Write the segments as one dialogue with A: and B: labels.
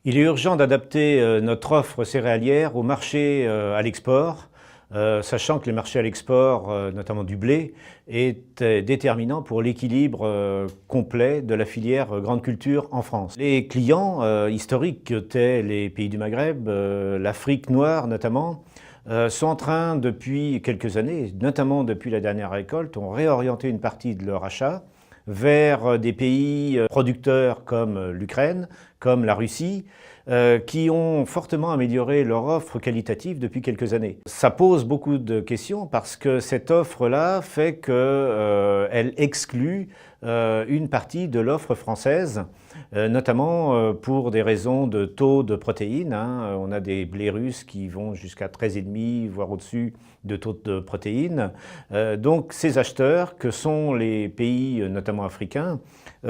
A: Il est urgent d'adapter notre offre céréalière au marché à l'export, sachant que le marché à l'export, notamment du blé, est déterminant pour l'équilibre complet de la filière grande culture en France. Les clients historiques que étaient les pays du Maghreb, l'Afrique noire notamment, sont en train depuis quelques années, notamment depuis la dernière récolte, ont réorienté une partie de leur achat vers des pays producteurs comme l'Ukraine, comme la Russie, qui ont fortement amélioré leur offre qualitative depuis quelques années. Ça pose beaucoup de questions parce que cette offre-là fait qu'elle exclut une partie de l'offre française, notamment pour des raisons de taux de protéines. On a des blés russes qui vont jusqu'à 13,5, voire au-dessus de taux de protéines. Donc ces acheteurs, que sont les pays notamment africains,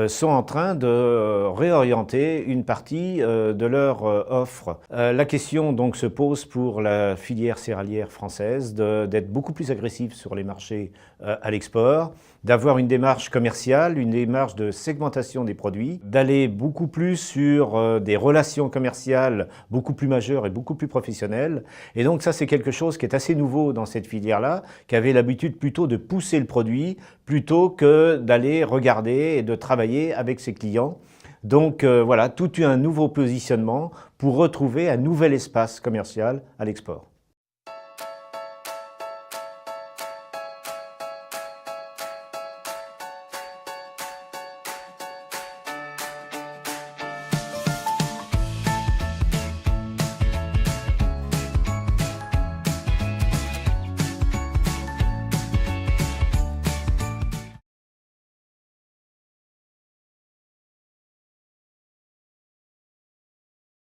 A: sont en train de réorienter une partie de leur offre. La question donc se pose pour la filière céréalière française d'être beaucoup plus agressive sur les marchés à l'export, d'avoir une démarche commerciale, une démarche de segmentation des produits, d'aller beaucoup plus sur des relations commerciales beaucoup plus majeures et beaucoup plus professionnelles. Et donc ça, c'est quelque chose qui est assez nouveau dans cette filière-là, qui avait l'habitude plutôt de pousser le produit plutôt que d'aller regarder et de travailler avec ses clients. Donc voilà, tout un nouveau positionnement pour retrouver un nouvel espace commercial à l'export.